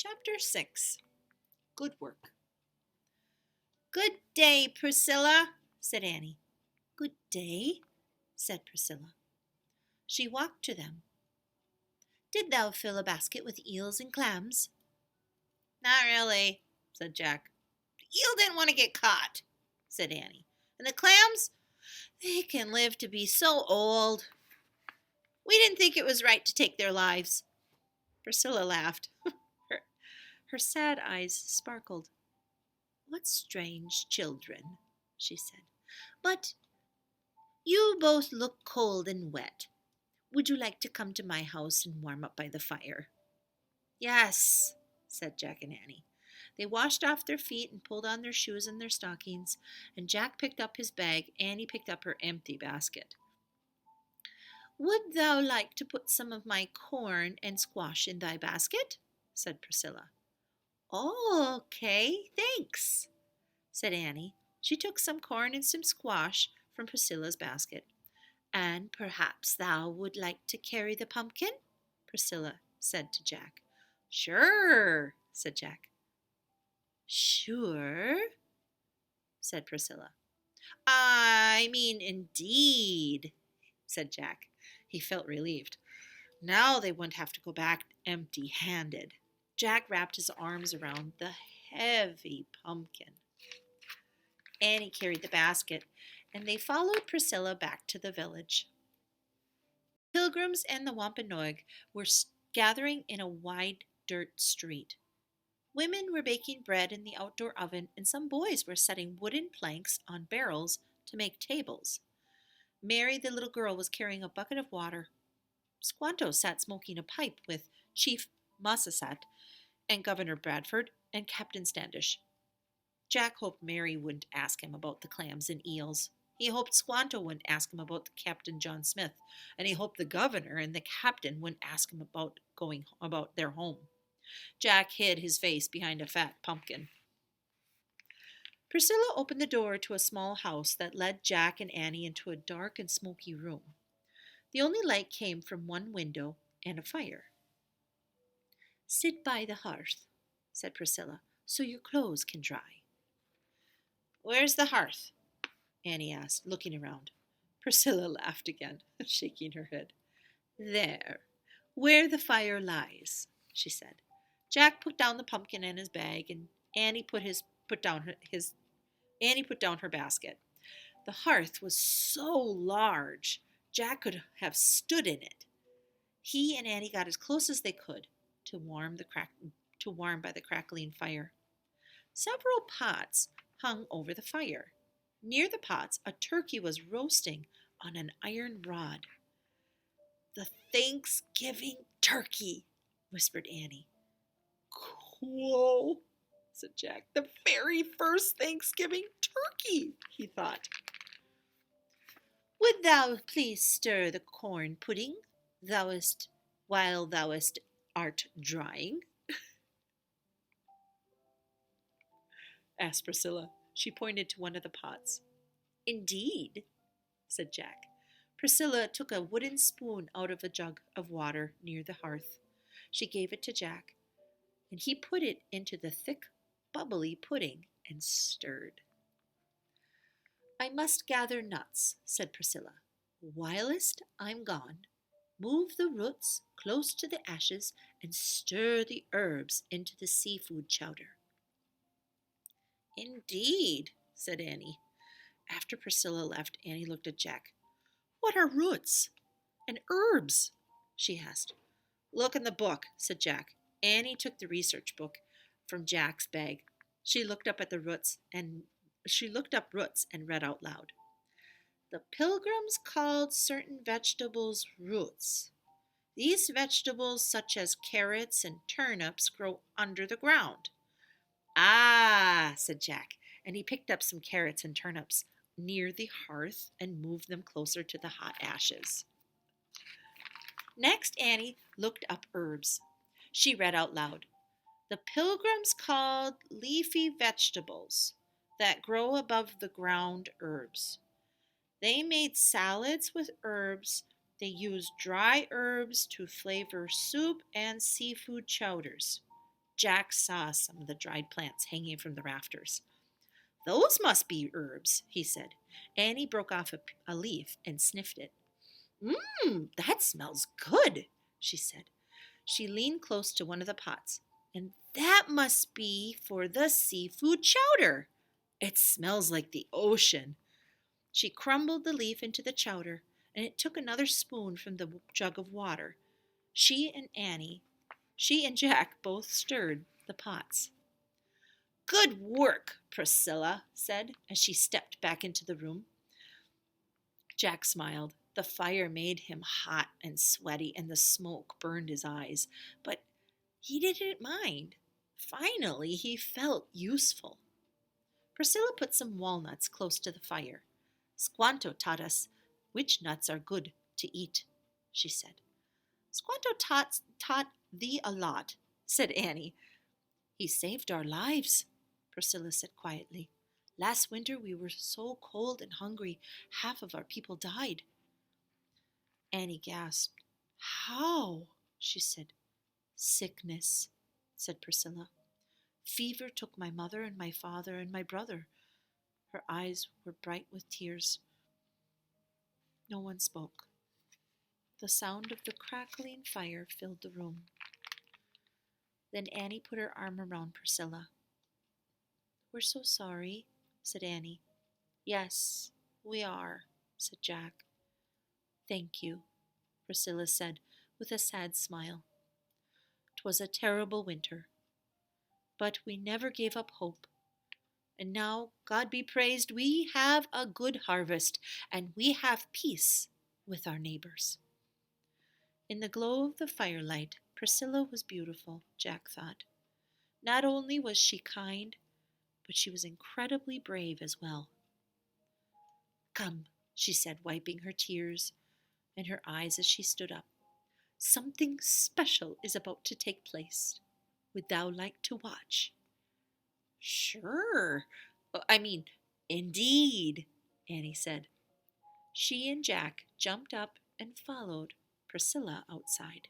Chapter 6. Good Work. "Good day, Priscilla," said Annie. "Good day," said Priscilla. She walked to them. "Did thou fill a basket with eels and clams?" "Not really," said Jack. "The eel didn't want to get caught," said Annie. "And the clams, they can live to be so old. We didn't think it was right to take their lives." Priscilla laughed. Her sad eyes sparkled. "What strange children," she said. "But you both look cold and wet. Would you like to come to my house and warm up by the fire?" "Yes," said Jack and Annie. They washed off their feet and pulled on their shoes and their stockings, and Jack picked up his bag. Annie picked up her empty basket. "Would thou like to put some of my corn and squash in thy basket?" said Priscilla. "Okay, thanks," said Annie. She took some corn and some squash from Priscilla's basket. "And perhaps thou would like to carry the pumpkin?" Priscilla said to Jack. "Sure," said Jack. "Sure," said Priscilla. "I mean, indeed," said Jack. He felt relieved. Now they wouldn't have to go back empty-handed. Jack wrapped his arms around the heavy pumpkin. Annie carried the basket, and they followed Priscilla back to the village. Pilgrims and the Wampanoag were gathering in a wide dirt street. Women were baking bread in the outdoor oven, and some boys were setting wooden planks on barrels to make tables. Mary, the little girl, was carrying a bucket of water. Squanto sat smoking a pipe with Chief Mossasat and Governor Bradford and Captain Standish. Jack hoped Mary wouldn't ask him about the clams and eels. He hoped Squanto wouldn't ask him about Captain John Smith, and he hoped the governor and the captain wouldn't ask him about their home. Jack hid his face behind a fat pumpkin. Priscilla opened the door to a small house that led Jack and Annie into a dark and smoky room. The only light came from one window and a fire. "Sit by the hearth," said Priscilla, "so your clothes can dry." "Where's the hearth?" Annie asked, looking around. Priscilla laughed again, shaking her head. "There, where the fire lies," she said. Jack put down the pumpkin in his bag, and Annie put down her basket. The hearth was so large, Jack could have stood in it. He and Annie got as close as they could to warm by the crackling fire. Several pots hung over the fire. Near the pots, a turkey was roasting on an iron rod. "The Thanksgiving turkey," whispered Annie. "Cool," said Jack. "The very first Thanksgiving turkey," he thought. "Would thou please stir the corn pudding while thou art drying?" asked Priscilla. She pointed to one of the pots. "Indeed," said Jack. Priscilla took a wooden spoon out of a jug of water near the hearth. She gave it to Jack, and he put it into the thick, bubbly pudding and stirred. "I must gather nuts," said Priscilla. "Whilst I'm gone, move the roots close to the ashes and stir the herbs into the seafood chowder." "Indeed," said Annie. After Priscilla left, Annie looked at Jack. "What are roots and herbs?" she asked. "Look in the book," said Jack. Annie took the research book from Jack's bag. She looked up roots and read out loud. "The Pilgrims called certain vegetables roots. These vegetables, such as carrots and turnips, grow under the ground." "Ah," said Jack, and he picked up some carrots and turnips near the hearth and moved them closer to the hot ashes. Next, Annie looked up herbs. She read out loud. "The Pilgrims called leafy vegetables that grow above the ground herbs. They made salads with herbs. They used dry herbs to flavor soup and seafood chowders. Jack saw some of the dried plants hanging from the rafters. Those must be herbs, he said. Annie broke off a leaf and sniffed it. That smells good, she said. She leaned close to one of the pots. And that must be for the seafood chowder. It smells like the ocean. She crumbled the leaf into the chowder, and it took another spoon from the jug of water. She and Jack both stirred the pots. Good work, Priscilla said as she stepped back into the room. Jack smiled. The fire made him hot and sweaty, and the smoke burned his eyes, but he didn't mind. Finally, he felt useful. Priscilla put some walnuts close to the fire. Squanto taught us which nuts are good to eat, she said. Squanto taught thee a lot, said Annie. He saved our lives, Priscilla said quietly. Last winter we were so cold and hungry, half of our people died. Annie gasped. How? She said. Sickness, said Priscilla. Fever took my mother and my father and my brother. Her eyes were bright with tears. No one spoke. The sound of the crackling fire filled the room. Then Annie put her arm around Priscilla. We're so sorry, said Annie. Yes, we are, said Jack. Thank you, Priscilla said with a sad smile. 'Twas a terrible winter, but we never gave up hope. And now, God be praised, we have a good harvest, and we have peace with our neighbors. In the glow of the firelight, Priscilla was beautiful, Jack thought. Not only was she kind, but she was incredibly brave as well. Come, she said, wiping her tears and her eyes as she stood up. Something special is about to take place. Would thou like to watch? Sure. Indeed, Annie said. She and Jack jumped up and followed Priscilla outside.